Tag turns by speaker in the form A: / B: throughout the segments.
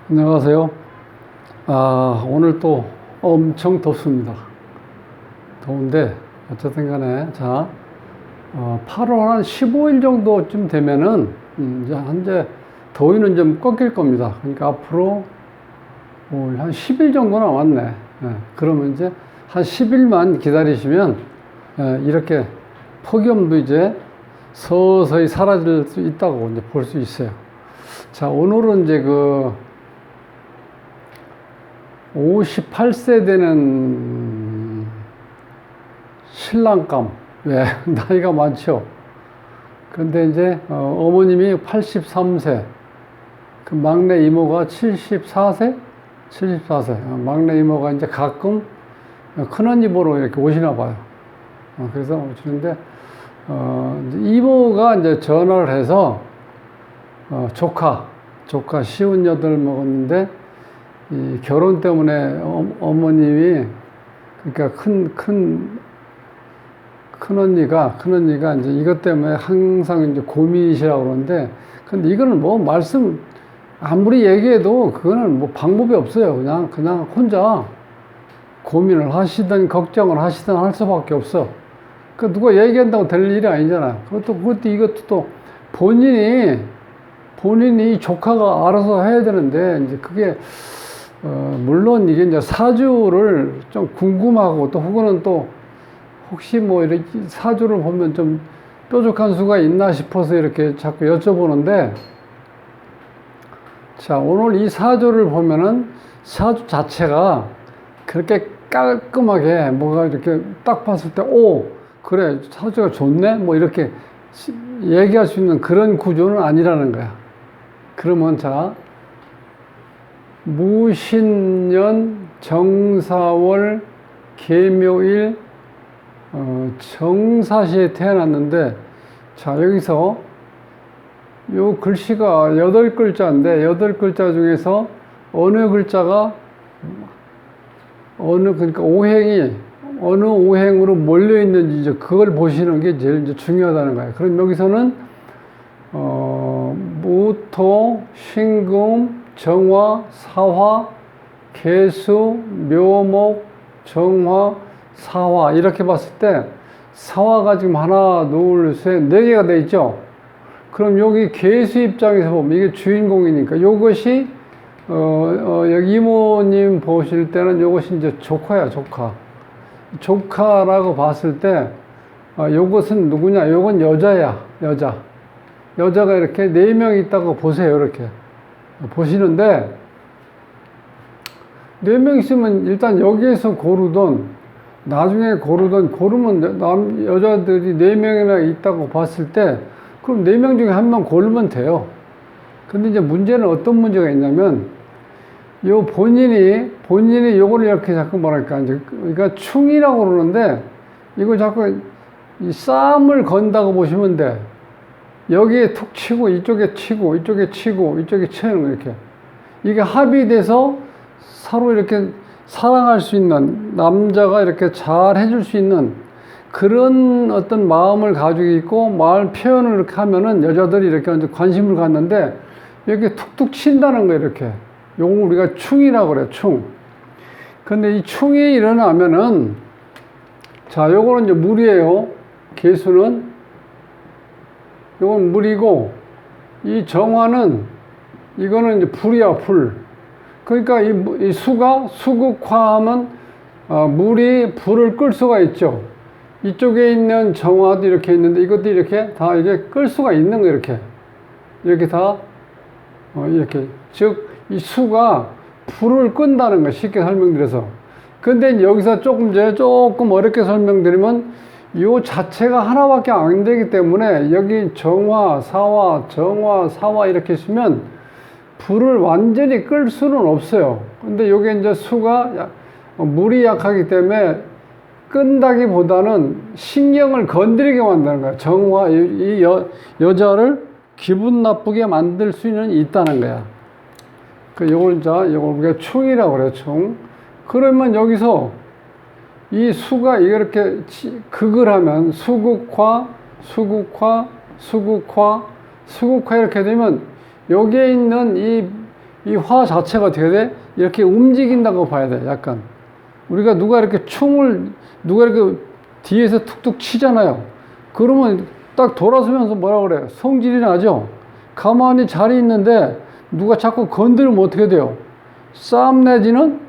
A: 안녕하세요. 오늘 또 엄청 덥습니다. 더운데, 어쨌든 간에, 8월 한 15일 정도쯤 되면은, 이제 현재 더위는 좀 꺾일 겁니다. 그러니까 앞으로 한 10일 정도 남았네. 그러면 이제 한 10일만 기다리시면, 이렇게 폭염도 이제 서서히 사라질 수 있다고 이제 볼 수 있어요. 자, 오늘은 이제 58세 되는 신랑감. 왜? 나이가 많죠. 그런데 이제, 어머님이 83세, 그 막내 이모가 74세? 74세. 막내 이모가 이제 가끔 큰언니 보러 이렇게 오시나 봐요. 그래서 오시는데, 이제 이모가 이제 전화를 해서, 조카 58 먹었는데, 이 결혼 때문에 어머님이, 그러니까 큰 언니가 이제 이것 때문에 항상 이제 고민이시라고 그러는데, 근데 이거는 뭐 아무리 얘기해도 그거는 뭐 방법이 없어요. 그냥 혼자 고민을 하시든 걱정을 하시든 할 수밖에 없어. 그 누가 얘기한다고 될 일이 아니잖아요. 이것도 또 본인이 조카가 알아서 해야 되는데, 이제 그게, 물론 이게 이제 사주를 좀 궁금하고 또 혹은 또 혹시 뭐 이렇게 사주를 보면 좀 뾰족한 수가 있나 싶어서 이렇게 자꾸 여쭤보는데, 자, 오늘 이 사주를 보면은 사주 자체가 그렇게 깔끔하게 뭐가 이렇게 딱 봤을 때, 그래, 사주가 좋네? 뭐 이렇게 얘기할 수 있는 그런 구조는 아니라는 거야. 그러면 무신년 정사월 계묘일 정사시에 태어났는데, 자, 여기서 요 글씨가 8글자인데 8글자 중에서 어느 글자가 그러니까 어느 오행으로 몰려 있는지 이제 그걸 보시는 게 제일 이제 중요하다는 거예요. 그럼 여기서는 무토, 신금, 정화, 사화, 계수, 묘목, 정화, 사화 이렇게 봤을 때 사화가 지금 하나, 둘, 셋, 네 개가 돼 있죠. 그럼 여기 계수 입장에서 보면 이게 주인공이니까 요것이 여기 이모님 보실 때는 요것이 이제 조카야, 조카라고 봤을 때 요것은 누구냐? 요건 여자야, 여자가 이렇게 4명 있다고 보세요. 이렇게 보시는데 4명 있으면 일단 여기에서 나중에 고르면 여자들이 4명이나 있다고 봤을 때 그럼 4명 중에 1명 고르면 돼요. 근데 이제 문제는 어떤 문제가 있냐면 본인이 요거를 이렇게 자꾸 뭐랄까 이제 그러니까 충이라고 그러는데 이거 자꾸 이 싸움을 건다고 보시면 돼. 여기에 툭 치고 이쪽에 치고 이쪽에 치는 거 이렇게. 이게 합의돼서 서로 이렇게 사랑할 수 있는 남자가 이렇게 잘 해줄 수 있는 그런 어떤 마음을 가지고 있고 마음 표현을 이렇게 하면은 여자들이 이렇게 관심을 갖는데 이렇게 툭툭 친다는 거예요. 이렇게. 요걸 우리가 충이라고 그래요. 충. 근데 이 충이 일어나면은 자, 요거는 이제 물이에요. 계수는 요건 물이고 이 정화는 이거는 이제 불이야, 불. 그러니까 이 수가 수극화하면 물이 불을 끌 수가 있죠. 이쪽에 있는 정화도 이렇게 있는데 이것도 이렇게 다 이게 끌 수가 있는 거 이렇게 다 이렇게 즉 이 수가 불을 끈다는 거 쉽게 설명드려서. 근데 여기서 조금 어렵게 설명드리면 요 자체가 하나밖에 안 되기 때문에 여기 정화, 사화 이렇게 있으면 불을 완전히 끌 수는 없어요. 근데 요게 이제 수가 물이 약하기 때문에 끈다기보다는 신경을 건드리게 만드는 거야. 정화, 여자를 기분 나쁘게 만들 수는 있다는 거야. 요걸 우리가 충이라고 그래요, 충. 그러면 여기서 이 수가 이렇게 극을 하면 수극화 이렇게 되면 여기에 있는 이 화 자체가 어떻게 돼? 이렇게 움직인다고 봐야 돼, 약간. 우리가 누가 이렇게 누가 이렇게 뒤에서 툭툭 치잖아요. 그러면 딱 돌아서면서 뭐라 그래요? 성질이 나죠? 가만히 자리 있는데 누가 자꾸 건드리면 어떻게 돼요? 싸움 내지는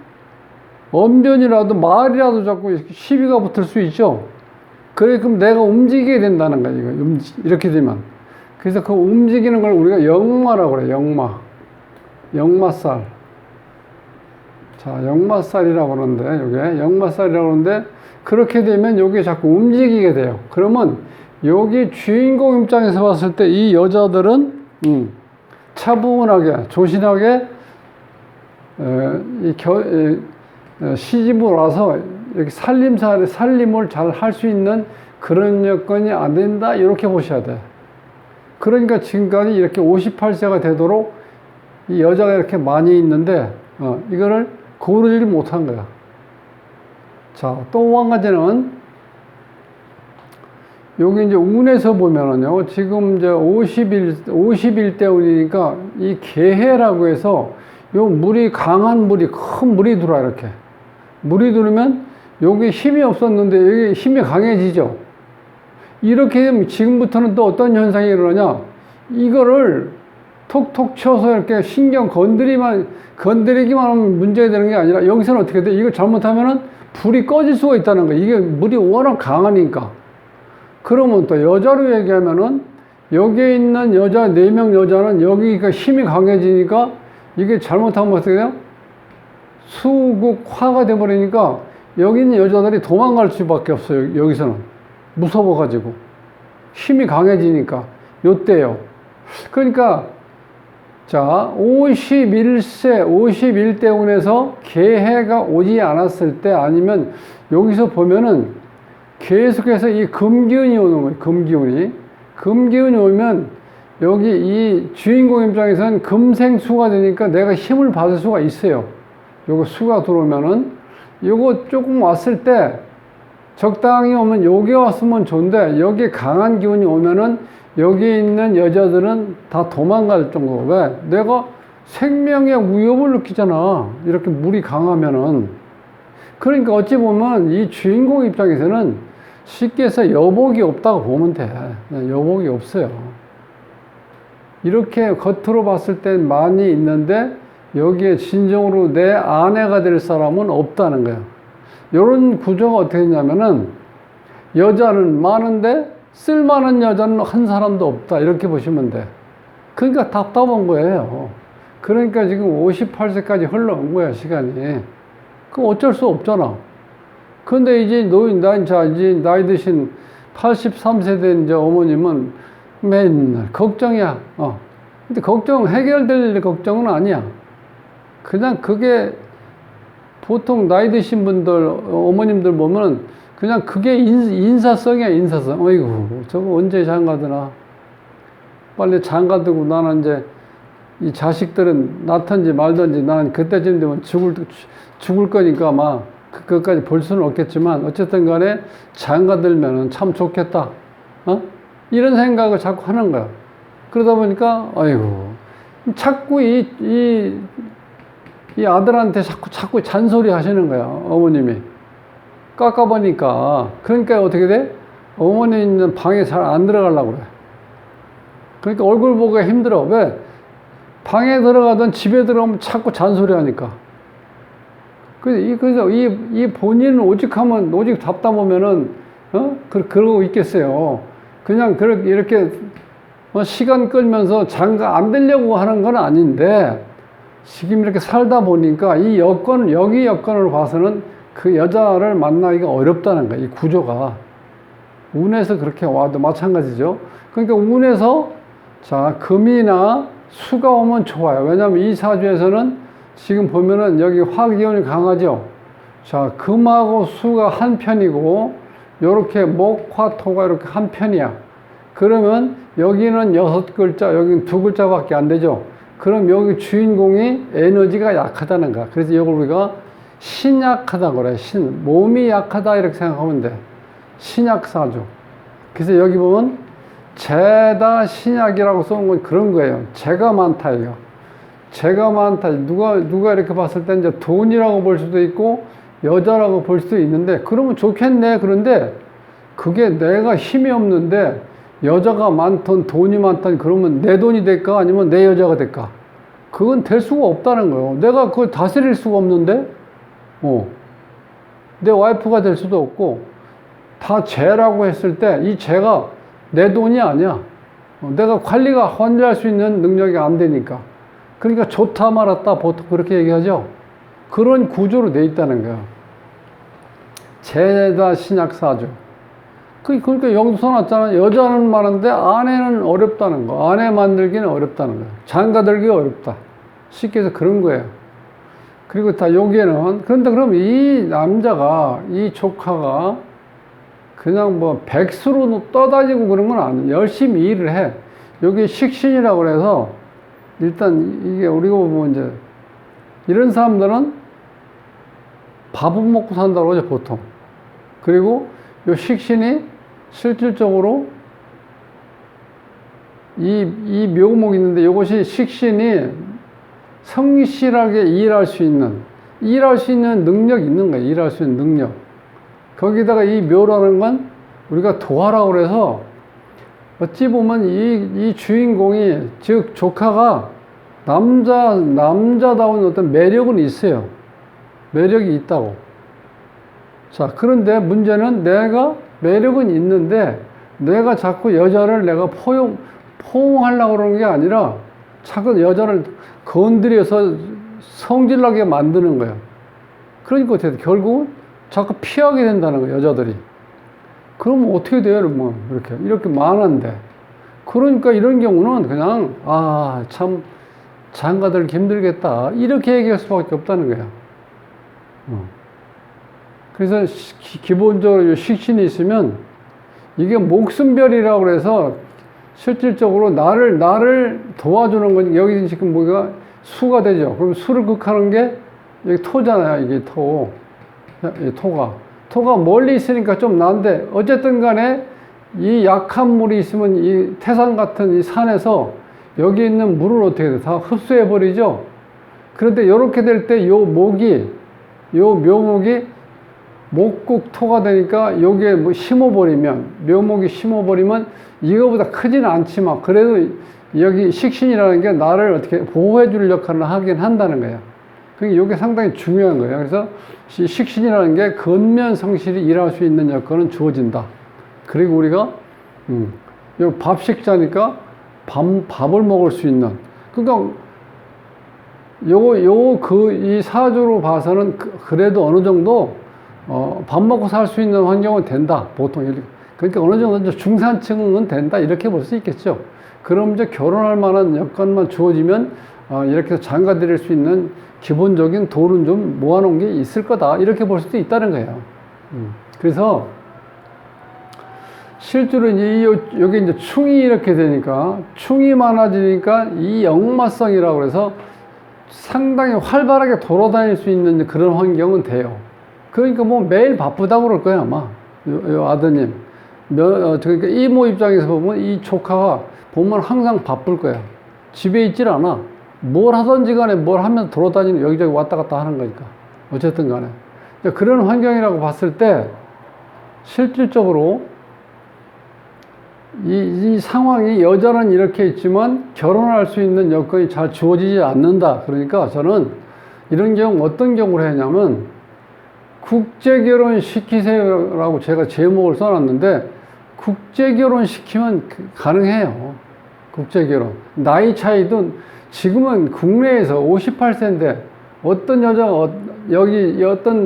A: 언변이라도 말이라도 자꾸 시비가 붙을 수 있죠? 그래, 그럼 내가 움직이게 된다는 거야, 이거. 이렇게 되면. 그래서 그 움직이는 걸 우리가 역마라고 그래요, 역마. 역마살. 자, 역마살이라고 그러는데, 요게 역마살이라고 그러는데, 그렇게 되면 요게 자꾸 움직이게 돼요. 그러면 여기 주인공 입장에서 봤을 때 이 여자들은, 차분하게, 조신하게, 시집을 와서 이렇게 살림을 잘 할 수 있는 그런 여건이 안 된다, 이렇게 보셔야 돼. 그러니까 지금까지 이렇게 58세가 되도록 이 여자가 이렇게 많이 있는데, 이거를 고르지 못한 거야. 자, 또 한 가지는, 여기 이제 운에서 보면은요, 지금 이제 50일 때운이니까 이 개해라고 해서 요 물이, 강한 물이, 큰 물이 들어와, 이렇게. 물이 들으면 여기 힘이 없었는데 여기 힘이 강해지죠. 이렇게 되면 지금부터는 또 어떤 현상이 일어나냐, 이거를 톡톡 쳐서 이렇게 신경 건드리기만 하면 문제가 되는 게 아니라, 여기서는 어떻게 돼? 이걸 잘못하면은 불이 꺼질 수가 있다는 거예요. 이게 물이 워낙 강하니까. 그러면 또 여자로 얘기하면은 여기에 있는 여자, 4명 여자는 여기가 힘이 강해지니까 이게 잘못하면 어떻게 돼요? 수국화가 돼버리니까 여기 있는 여자들이 도망갈 수밖에 없어요. 여기서는. 무서워가지고. 힘이 강해지니까. 요때요. 그러니까, 자, 51대 운에서 개해가 오지 않았을 때, 아니면 여기서 보면은 계속해서 이 금기운이 오는 거예요. 금기운이 오면 여기 이 주인공 입장에서는 금생수가 되니까 내가 힘을 받을 수가 있어요. 요거 수가 들어오면은, 요거 조금 왔을 때 적당히 오면 여기 왔으면 좋은데, 여기 강한 기운이 오면은 여기 있는 여자들은 다 도망갈 정도. 왜? 내가 생명의 위협을 느끼잖아, 이렇게 물이 강하면은. 그러니까 어찌 보면 이 주인공 입장에서는 쉽게 해서 여복이 없다고 보면 돼. 여복이 없어요. 이렇게 겉으로 봤을 땐 많이 있는데 여기에 진정으로 내 아내가 될 사람은 없다는 거예요. 이런 구조가 어떻게 되냐면은, 여자는 많은데 쓸만한 여자는 한 사람도 없다, 이렇게 보시면 돼. 그러니까 답답한 거예요. 그러니까 지금 58세까지 흘러온 거야, 시간이. 그럼 어쩔 수 없잖아. 근데 이제 이제 나이 드신 83세 된 이제 어머님은 맨날 걱정이야. 근데 해결될 걱정은 아니야. 그냥 그게 보통 나이 드신 분들, 어머님들 보면 그냥 그게 인사성이야, 인사성. 어이구, 저거 언제 장가드나. 빨리 장가들고 나는 이제 이 자식들은 낳든지 말든지 나는 그때쯤 되면 죽을 거니까 막 그것까지 볼 수는 없겠지만, 어쨌든 간에 장가들면은 참 좋겠다. 이런 생각을 자꾸 하는 거야. 그러다 보니까, 아이고, 자꾸 이 아들한테 자꾸 잔소리 하시는 거야, 어머님이. 깎아보니까. 그러니까 어떻게 돼? 어머니 있는 방에 잘 안 들어가려고 그래. 그러니까 얼굴 보기가 힘들어. 왜? 방에 들어가든 집에 들어가면 자꾸 잔소리 하니까. 그래서 이 본인은 오직 답답하면은, 그러고 있겠어요. 그냥 이렇게 시간 끌면서 장가 안 되려고 하는 건 아닌데, 지금 이렇게 살다 보니까 여기 여건을 봐서는 그 여자를 만나기가 어렵다는 거야, 이 구조가. 운에서 그렇게 와도 마찬가지죠. 그러니까 운에서, 자, 금이나 수가 오면 좋아요. 왜냐면 이 사주에서는 지금 보면은 여기 화기운이 강하죠. 자, 금하고 수가 한 편이고, 요렇게 목, 화, 토가 이렇게 한 편이야. 그러면 여기는 6글자, 여기는 2글자밖에 안 되죠. 그럼 여기 주인공이 에너지가 약하다는 거야. 그래서 이걸 우리가 신약하다고 그래. 몸이 약하다, 이렇게 생각하면 돼. 신약사주. 그래서 여기 보면 재다 신약이라고 써놓은 건 그런 거예요. 재가 많다, 이거. 재가 많다. 누가 이렇게 봤을 때 이제 돈이라고 볼 수도 있고, 여자라고 볼 수도 있는데, 그러면 좋겠네. 그런데, 그게 내가 힘이 없는데, 여자가 많든 돈이 많든 그러면 내 돈이 될까? 아니면 내 여자가 될까? 그건 될 수가 없다는 거예요. 내가 그걸 다스릴 수가 없는데, 내 와이프가 될 수도 없고, 다 재라고 했을 때, 이 재가 내 돈이 아니야. 내가 관리할 수 있는 능력이 안 되니까. 그러니까 좋다 말았다 보통 그렇게 얘기하죠. 그런 구조로 돼 있다는 거예요. 재다 신약사주. 그러니까 여기도 써놨잖아. 여자는 많은데 아내는 어렵다는 거. 아내 만들기는 어렵다는 거예요. 장가들기 어렵다. 쉽게 해서 그런 거예요. 그리고 다 여기에는, 그런데 그럼 이 남자가, 이 조카가 그냥 뭐 백수로 떠다니고 그런 건 아니에요. 열심히 일을 해. 여기 식신이라고 그래서 일단 이게 우리가 보면 이제 이런 사람들은 밥은 먹고 산다고 하죠, 보통. 그리고 이 식신이 실질적으로 이 묘목이 있는데 이것이 식신이 성실하게 일할 수 있는 능력이 있는 거예요. 일할 수 있는 능력. 거기다가 이 묘라는 건 우리가 도화라고 그래서 어찌 보면 이 주인공이, 즉 조카가 남자다운 어떤 매력은 있어요. 매력이 있다고. 자, 그런데 문제는 내가 매력은 있는데 내가 자꾸 여자를 내가 포용하려고 그러는 게 아니라 자꾸 여자를 건드려서 성질나게 만드는 거예요. 그러니까 어떻게 돼? 결국은 자꾸 피하게 된다는 거예요, 여자들이. 그러면 어떻게 돼요, 여러분? 이렇게 많은데. 그러니까 이런 경우는 그냥, 참, 장가들기 힘들겠다. 이렇게 얘기할 수밖에 없다는 거예요. 그래서 기본적으로 식신이 있으면 이게 목숨별이라고 그래서 실질적으로 나를 도와주는 건 여기 지금 뭐가 수가 되죠. 그럼 수를 극하는 게 여기 토잖아요. 이게 토. 토가 멀리 있으니까 좀 나은데 어쨌든 간에 이 약한 물이 있으면 이 태산 같은 이 산에서 여기 있는 물을 어떻게 돼? 다 흡수해 버리죠. 그런데 이렇게 될 때 요 묘목이 목국토가 되니까 여기에 뭐 묘목이 심어버리면 이거보다 크지는 않지만 그래도 여기 식신이라는 게 나를 어떻게 보호해 줄 역할을 하긴 한다는 거예요. 그게 이게 상당히 중요한 거예요. 그래서 식신이라는 게 근면 성실히 일할 수 있는 여건은 주어진다. 그리고 우리가 요 밥식자니까 밥을 먹을 수 있는. 그러니까 이 사주로 봐서는 그래도 어느 정도 밥 먹고 살 수 있는 환경은 된다. 보통 이렇게. 그러니까 어느 정도 중산층은 된다. 이렇게 볼 수 있겠죠. 그럼 이제 결혼할 만한 여건만 주어지면 이렇게 해서 장가 드릴 수 있는 기본적인 돈은 좀 모아놓은 게 있을 거다. 이렇게 볼 수도 있다는 거예요. 그래서 실제로 여기 이제 충이 이렇게 되니까, 충이 많아지니까 이 역마성이라고 그래서 상당히 활발하게 돌아다닐 수 있는 그런 환경은 돼요. 그러니까 뭐 매일 바쁘다고 그럴 거예요, 아마. 요 아드님. 그러니까 이모 입장에서 보면 이 조카가 보면 항상 바쁠 거야. 집에 있질 않아. 뭘 하든지 간에 뭘 하면서 돌아다니는 여기저기 왔다 갔다 하는 거니까. 어쨌든 간에. 그런 환경이라고 봤을 때 실질적으로 이 상황이 여자는 이렇게 있지만 결혼할 수 있는 여건이 잘 주어지지 않는다. 그러니까 저는 이런 경우 어떤 경우를 하냐면 국제결혼 시키세요라고 제가 제목을 써놨는데 국제결혼 시키면 가능해요. 국제결혼. 나이 차이도 지금은 국내에서 58세인데 어떤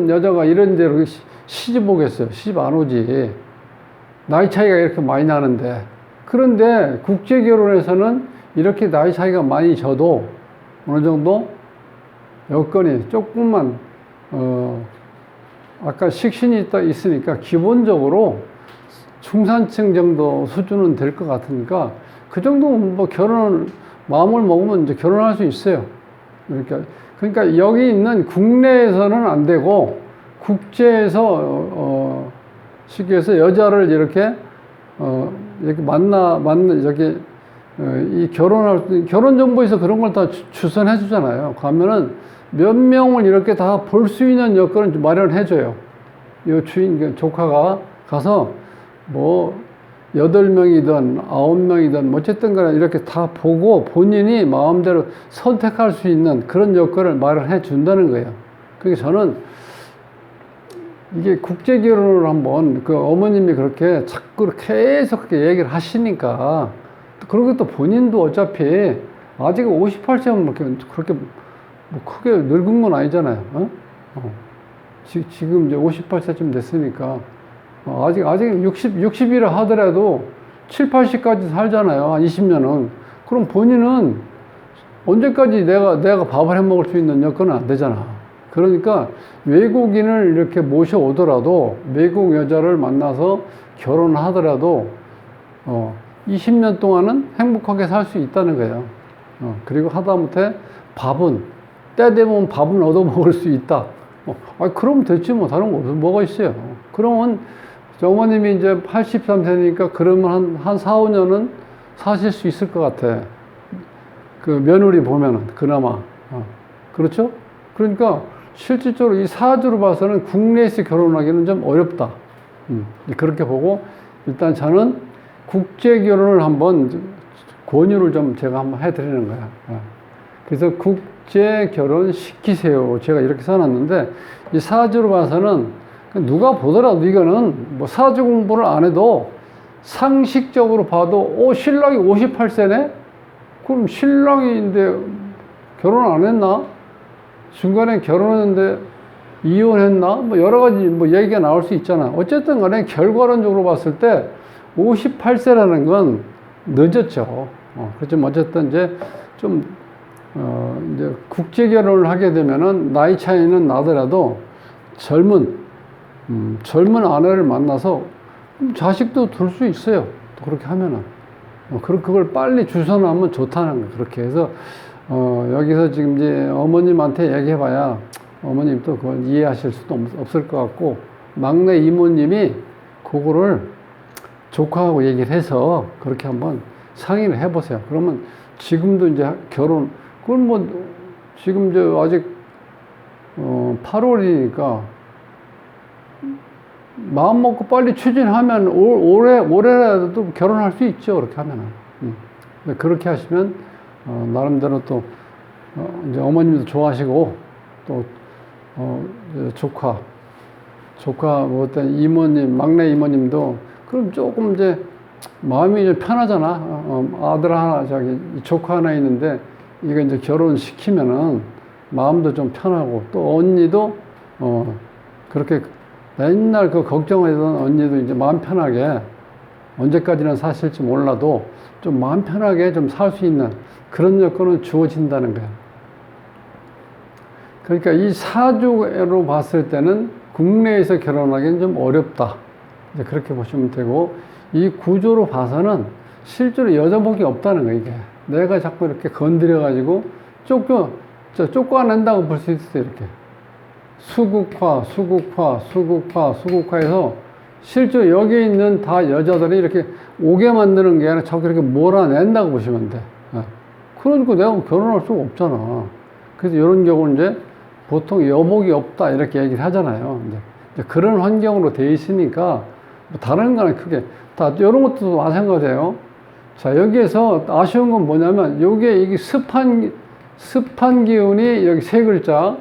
A: 여자가 이런 데로 시집 오겠어요. 시집 안 오지. 나이 차이가 이렇게 많이 나는데. 그런데 국제결혼에서는 이렇게 나이 차이가 많이 져도 어느 정도 여건이 조금만, 아까 식신이 있으니까 기본적으로 중산층 정도 수준은 될 것 같으니까 그 정도면 뭐 마음을 먹으면 이제 결혼할 수 있어요. 그러니까 여기 있는 국내에서는 안 되고 국제에서, 시기에서 여자를 이렇게 만나, 이 결혼정보에서 그런 걸 다 주선해 주잖아요. 가면은 몇 명을 이렇게 다 볼 수 있는 여건을 마련해 줘요. 이 주인, 조카가 가서 뭐, 8명이든 9명이든 뭐 어쨌든 간에 이렇게 다 보고 본인이 마음대로 선택할 수 있는 그런 여건을 마련해 준다는 거예요. 그러니까 저는 이게 국제 결혼을 한번 그 어머님이 그렇게 자꾸 계속 그렇게 얘기를 하시니까 그리고 또 본인도 어차피 아직 58세면 그렇게 뭐 크게 늙은 건 아니잖아요. 지금 이제 58세쯤 됐으니까 아직 60이라 하더라도 7, 80까지 살잖아요. 한 20년은. 그럼 본인은 언제까지 내가 밥을 해 먹을 수 있는 여건은 안 되잖아. 그러니까 외국인을 이렇게 모셔오더라도 외국 여자를 만나서 결혼하더라도 20년 동안은 행복하게 살 수 있다는 거예요. 그리고 하다못해 밥은 때 되면 밥은 얻어 먹을 수 있다. 그럼 됐지 뭐 다른 거 없어. 뭐가 있어요. 그러면 어머님이 이제 83세니까 그러면 한 4, 5년은 사실 수 있을 것 같아. 그 며느리 보면은 그나마. 그렇죠? 그러니까 실질적으로 이 사주로 봐서는 국내에서 결혼하기는 좀 어렵다. 그렇게 보고 일단 저는 국제 결혼을 한번 권유를 좀 제가 한번 해드리는 거야. 그래서 국제 결혼 시키세요. 제가 이렇게 써놨는데 이 사주로 봐서는 누가 보더라도 이거는 뭐 사주 공부를 안 해도 상식적으로 봐도 신랑이 58세네? 그럼 신랑인데 결혼 안 했나? 중간에 결혼했는데 이혼했나? 뭐 여러 가지 뭐 얘기가 나올 수 있잖아. 어쨌든 간에 결과론적으로 봤을 때 58세라는 건 늦었죠. 그렇지만 어쨌든 이제 좀 이제 국제 결혼을 하게 되면은 나이 차이는 나더라도 젊은 아내를 만나서 자식도 둘 수 있어요. 또 그렇게 하면은. 그걸 빨리 주선하면 좋다는 거예요. 그렇게 해서, 여기서 지금 이제 어머님한테 얘기해봐야 어머님 또 그걸 이해하실 수도 없을 것 같고, 막내 이모님이 그거를 조카하고 얘기를 해서 그렇게 한번 상의를 해보세요. 그러면 지금도 이제 그건 뭐, 지금 아직, 8월이니까, 마음 먹고 빨리 추진하면 올해라도 결혼할 수 있죠. 그렇게 하면은. 그렇게 하시면, 나름대로 또, 이제 어머님도 좋아하시고, 또, 조카, 뭐 어떤 이모님, 막내 이모님도, 그럼 조금 이제 마음이 좀 편하잖아. 아들 하나, 조카 하나 있는데, 이거 이제 결혼시키면은 마음도 좀 편하고, 또 언니도, 그렇게 맨날 그 걱정하던 언니도 이제 마음 편하게 언제까지나 사실지 몰라도 좀 마음 편하게 좀 살 수 있는 그런 여건은 주어진다는 거예요. 그러니까 이 사주로 봤을 때는 국내에서 결혼하기는 좀 어렵다. 이제 그렇게 보시면 되고, 이 구조로 봐서는 실제로 여자복이 없다는 거예요, 이게. 내가 자꾸 이렇게 건드려가지고 쫓아낸다고 볼 수 있어요, 이렇게. 수국화해서 실제 여기 있는 다 여자들이 이렇게 오게 만드는 게 아니라 자꾸 이렇게 몰아낸다고 보시면 돼. 그러니까 내가 결혼할 수가 없잖아. 그래서 이런 경우는 이제 보통 여복이 없다 이렇게 얘기를 하잖아요. 이제 그런 환경으로 돼 있으니까 뭐 다른 거는 크게 다 이런 것도 마찬가지예요. 자, 여기에서 아쉬운 건 뭐냐면 이게 습한 기운이 여기 3글자,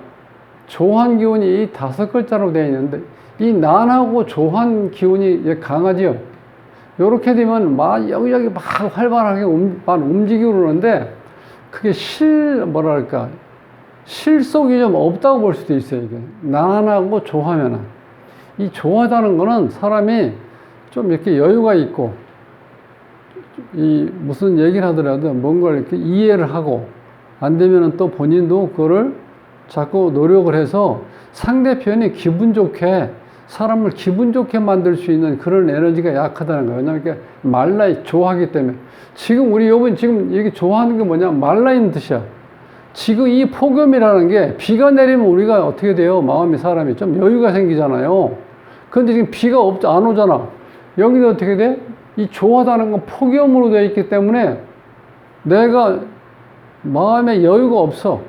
A: 조한 기운이 이 5글자로 되어 있는데 이 난하고 조한 기운이 강하지요. 요렇게 되면 여기저기 막 활발하게 움직이고 그러는데 그게 실속이 좀 없다고 볼 수도 있어요. 이게 난하고 조하면은 이 조하다는 거는 사람이 좀 이렇게 여유가 있고 무슨 얘기를 하더라도 뭔가 이렇게 이해를 하고 안 되면은 또 본인도 그거를 자꾸 노력을 해서 상대편이 기분 좋게 사람을 기분 좋게 만들 수 있는 그런 에너지가 약하다는 거예요. 왜냐하면 이렇게 조하기 때문에. 지금 우리 여러분 지금 이게 조하는 게 뭐냐? 말라 있는 뜻이야. 지금 이 폭염이라는 게 비가 내리면 우리가 어떻게 돼요? 마음이 사람이 좀 여유가 생기잖아요. 그런데 지금 비가 안 오잖아. 여기는 어떻게 돼? 이 조하다는 건 폭염으로 되어 있기 때문에 내가 마음에 여유가 없어.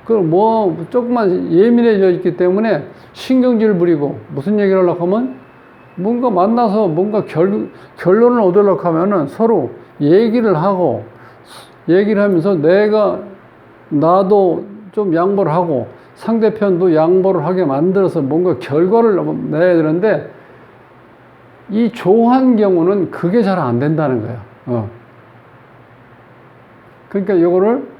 A: 그럼 뭐 조금만 예민해져 있기 때문에 신경질 부리고 무슨 얘기를 하려고 하면 뭔가 만나서 뭔가 결론을 얻으려고 하면은 서로 얘기를 하고 얘기를 하면서 나도 좀 양보를 하고 상대편도 양보를 하게 만들어서 뭔가 결과를 내야 되는데 이 조한 경우는 그게 잘 안 된다는 거예요. 그러니까 요거를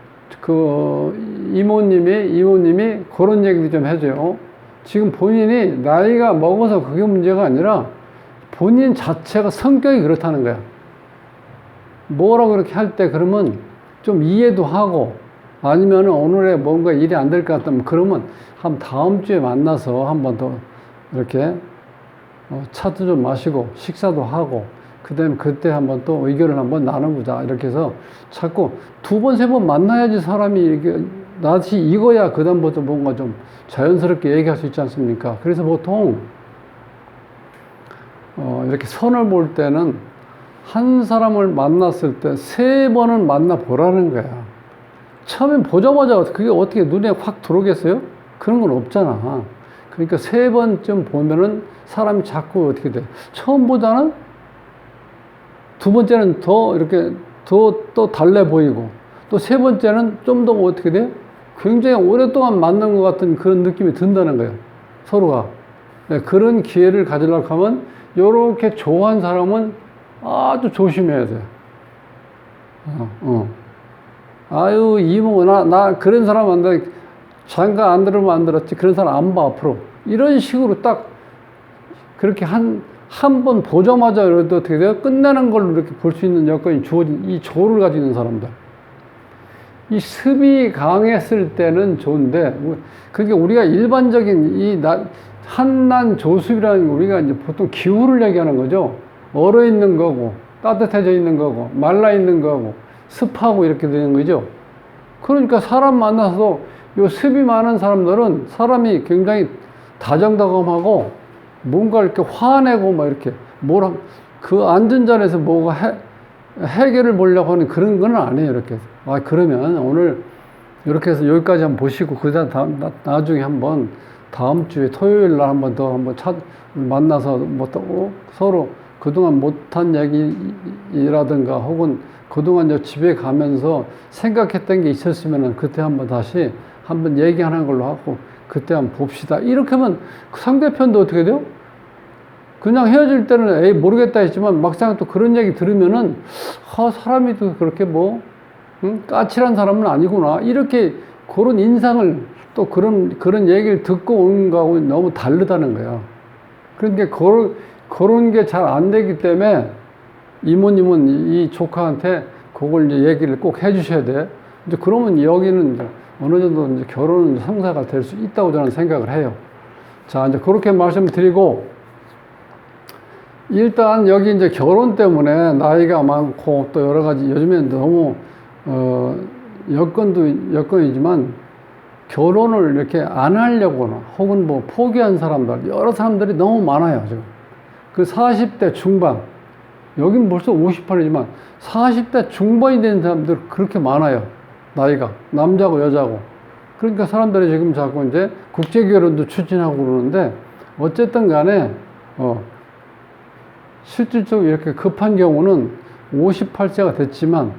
A: 이모님이 그런 얘기도 좀 해줘요. 지금 본인이 나이가 먹어서 그게 문제가 아니라 본인 자체가 성격이 그렇다는 거야. 뭐라고 그렇게 할 때 그러면 좀 이해도 하고 아니면 오늘에 뭔가 일이 안 될 것 같다면 그러면 한 다음 주에 만나서 한 번 더 이렇게 차도 좀 마시고 식사도 하고 그다음에 그때 한번 또 의견을 한번 나눠보자 이렇게 해서 자꾸 두 번, 세 번 만나야지 사람이 이렇게 낯이 익어야 그다음부터 뭔가 좀 자연스럽게 얘기할 수 있지 않습니까? 그래서 보통 이렇게 선을 볼 때는 한 사람을 만났을 때 세 번은 만나보라는 거야. 처음엔 보자마자 그게 어떻게 눈에 확 들어오겠어요? 그런 건 없잖아. 그러니까 세 번쯤 보면은 사람이 자꾸 어떻게 돼? 처음보다는 두 번째는 더 이렇게 또 달래 보이고 또 세 번째는 좀 더 어떻게 돼? 굉장히 오랫동안 만난 것 같은 그런 느낌이 든다는 거예요. 서로가. 네, 그런 기회를 가지려고 하면 요렇게 좋아하는 사람은 아주 조심해야 돼. 아유, 이모, 나 그런 사람 안 돼. 장가 안 들으면 안 들었지. 그런 사람 안 봐, 앞으로. 이런 식으로 딱 그렇게 한 번 보자마자 그래도 어떻게 돼요? 끝나는 걸로 이렇게 볼 수 있는 여건이 주어진 이 조를 가지고 있는 사람들. 이 습이 강했을 때는 좋은데, 그러니까 우리가 일반적인 한난 조습이라는 게 우리가 이제 보통 기후를 얘기하는 거죠. 얼어 있는 거고, 따뜻해져 있는 거고, 말라 있는 거고, 습하고 이렇게 되는 거죠. 그러니까 사람 만나서 요 습이 많은 사람들은 사람이 굉장히 다정다감하고 뭔가 이렇게 화내고 막 이렇게 그 앉은 자리에서 뭐가 해결을 보려고 하는 그런 건 아니에요. 이렇게. 그러면 오늘 이렇게 해서 여기까지 한번 보시고 그다음 나중에 한번 다음 주에 토요일 날 한번 더 만나서 뭐 또 서로 그동안 못한 얘기라든가 혹은 그동안 저 집에 가면서 생각했던 게 있었으면은 그때 한번 다시 한번 얘기하는 걸로 하고 그때 한번 봅시다. 이렇게 하면 상대편도 어떻게 돼요? 그냥 헤어질 때는 에이 모르겠다 했지만 막상 또 그런 얘기 들으면은 사람이 또 그렇게 까칠한 사람은 아니구나 이렇게 그런 인상을 또 그런 얘기를 듣고 오는 거하고 너무 다르다는 거야. 그러니까 그런 게 잘 안 되기 때문에 이모님은 이 조카한테 그걸 이제 얘기를 꼭 해주셔야 돼. 이제 그러면 여기는 이제 어느 정도 이제 결혼 성사가 될 수 있다고 저는 생각을 해요. 자, 이제 그렇게 말씀을 드리고, 일단 여기 이제 결혼 때문에 나이가 많고 또 여러 가지 요즘에는 너무, 여건이지만 결혼을 이렇게 안 하려거나 혹은 뭐 포기한 사람들, 여러 사람들이 너무 많아요, 지금. 그 40대 중반, 여긴 벌써 58이지만 40대 중반이 된 사람들 그렇게 많아요. 나이가. 남자고 여자고. 그러니까 사람들이 지금 자꾸 이제 국제결혼도 추진하고 그러는데 어쨌든 간에, 실질적으로 이렇게 급한 경우는 58세가 됐지만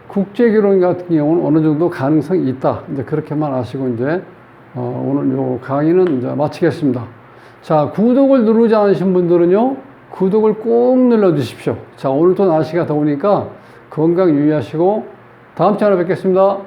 A: 국제결혼 같은 경우는 어느 정도 가능성이 있다. 이제 그렇게만 아시고 이제, 오늘 요 강의는 이제 마치겠습니다. 자, 구독을 누르지 않으신 분들은요, 구독을 꼭 눌러 주십시오. 자, 오늘 또 날씨가 더우니까 건강 유의하시고 다음 시간에 뵙겠습니다.